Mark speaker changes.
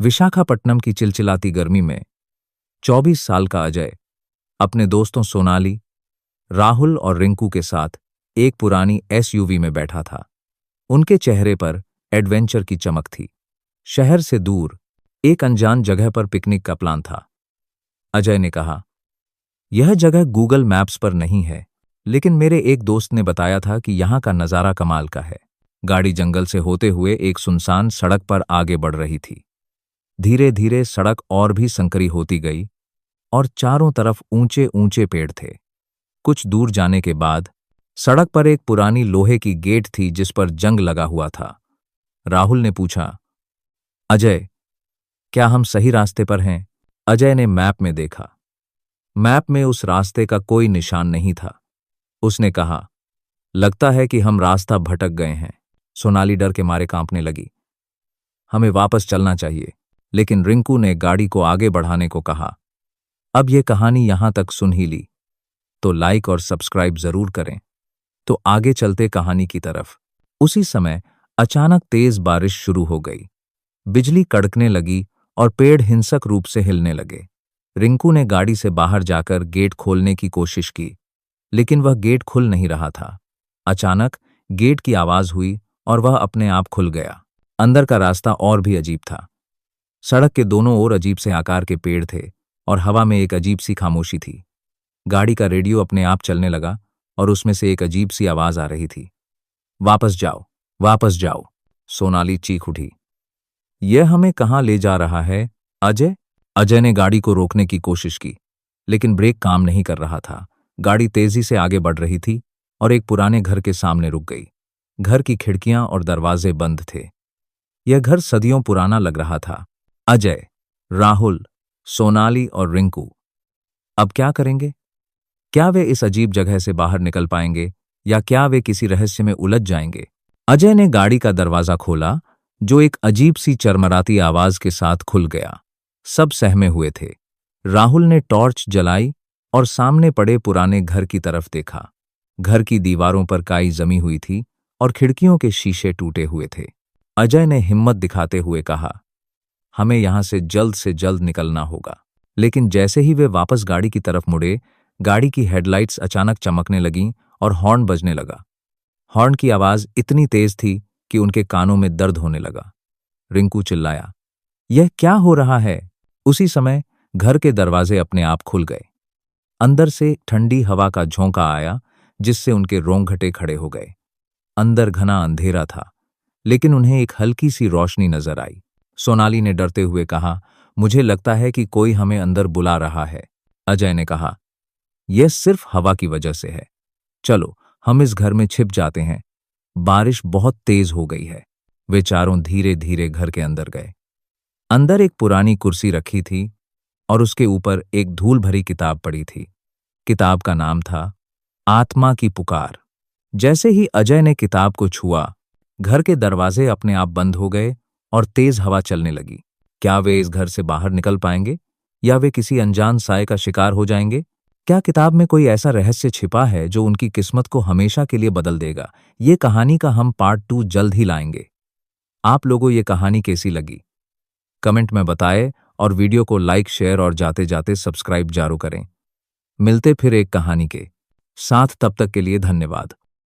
Speaker 1: विशाखापट्टनम की चिलचिलाती गर्मी में 24 साल का अजय अपने दोस्तों सोनाली, राहुल और रिंकू के साथ एक पुरानी एसयूवी में बैठा था। उनके चेहरे पर एडवेंचर की चमक थी। शहर से दूर एक अनजान जगह पर पिकनिक का प्लान था। अजय ने कहा, यह जगह गूगल मैप्स पर नहीं है, लेकिन मेरे एक दोस्त ने बताया था कि यहाँ का नज़ारा कमाल का है। गाड़ी जंगल से होते हुए एक सुनसान सड़क पर आगे बढ़ रही थी। धीरे धीरे सड़क और भी संकरी होती गई और चारों तरफ ऊंचे ऊंचे पेड़ थे। कुछ दूर जाने के बाद सड़क पर एक पुरानी लोहे की गेट थी जिस पर जंग लगा हुआ था। राहुल ने पूछा, अजय, क्या हम सही रास्ते पर हैं? अजय ने मैप में देखा। मैप में उस रास्ते का कोई निशान नहीं था। उसने कहा, लगता है कि हम रास्ता भटक गए हैं। सोनाली डर के मारे कांपने लगी। हमें वापस चलना चाहिए, लेकिन रिंकू ने गाड़ी को आगे बढ़ाने को कहा। अब ये कहानी यहां तक सुन ही ली तो लाइक और सब्सक्राइब जरूर करें। तो आगे चलते कहानी की तरफ। उसी समय अचानक तेज बारिश शुरू हो गई। बिजली कड़कने लगी और पेड़ हिंसक रूप से हिलने लगे। रिंकू ने गाड़ी से बाहर जाकर गेट खोलने की कोशिश की, लेकिन वह गेट खुल नहीं रहा था। अचानक गेट की आवाज हुई और वह अपने आप खुल गया। अंदर का रास्ता और भी अजीब था। सड़क के दोनों ओर अजीब से आकार के पेड़ थे और हवा में एक अजीब सी खामोशी थी। गाड़ी का रेडियो अपने आप चलने लगा और उसमें से एक अजीब सी आवाज आ रही थी, वापस जाओ, वापस जाओ। सोनाली चीख उठी, यह हमें कहाँ ले जा रहा है अजय? अजय ने गाड़ी को रोकने की कोशिश की, लेकिन ब्रेक काम नहीं कर रहा था। गाड़ी तेजी से आगे बढ़ रही थी और एक पुराने घर के सामने रुक गई। घर की खिड़कियां और दरवाजे बंद थे। यह घर सदियों पुराना लग रहा था। अजय, राहुल, सोनाली और रिंकू अब क्या करेंगे? क्या वे इस अजीब जगह से बाहर निकल पाएंगे या क्या वे किसी रहस्य में उलझ जाएंगे? अजय ने गाड़ी का दरवाजा खोला, जो एक अजीब सी चरमराती आवाज के साथ खुल गया। सब सहमे हुए थे। राहुल ने टॉर्च जलाई और सामने पड़े पुराने घर की तरफ देखा। घर की दीवारों पर काई जमी हुई थी और खिड़कियों के शीशे टूटे हुए थे। अजय ने हिम्मत दिखाते हुए कहा, हमें यहां से जल्द निकलना होगा। लेकिन जैसे ही वे वापस गाड़ी की तरफ मुड़े, गाड़ी की हेडलाइट्स अचानक चमकने लगीं और हॉर्न बजने लगा। हॉर्न की आवाज इतनी तेज थी कि उनके कानों में दर्द होने लगा। रिंकू चिल्लाया, यह क्या हो रहा है? उसी समय घर के दरवाजे अपने आप खुल गए। अंदर से ठंडी हवा का झोंका आया, जिससे उनके रोंगटे खड़े हो गए। अंदर घना अंधेरा था, लेकिन उन्हें एक हल्की सी रोशनी नजर आई। सोनाली ने डरते हुए कहा, मुझे लगता है कि कोई हमें अंदर बुला रहा है। अजय ने कहा, यह सिर्फ हवा की वजह से है। चलो, हम इस घर में छिप जाते हैं। बारिश बहुत तेज हो गई है। वे चारों धीरे धीरे घर के अंदर गए। अंदर एक पुरानी कुर्सी रखी थी और उसके ऊपर एक धूल भरी किताब पड़ी थी। किताब का नाम था आत्मा की पुकार। जैसे ही अजय ने किताब को छुआ, घर के दरवाजे अपने आप बंद हो गए और तेज हवा चलने लगी। क्या वे इस घर से बाहर निकल पाएंगे या वे किसी अनजान साए का शिकार हो जाएंगे? क्या किताब में कोई ऐसा रहस्य छिपा है जो उनकी किस्मत को हमेशा के लिए बदल देगा? ये कहानी का हम पार्ट 2 जल्द ही लाएंगे। आप लोगों ये कहानी कैसी लगी? कमेंट में बताएं और वीडियो को लाइक, शेयर और जाते जाते सब्सक्राइब जरूर करें। मिलते फिर एक कहानी के साथ, तब तक के लिए धन्यवाद।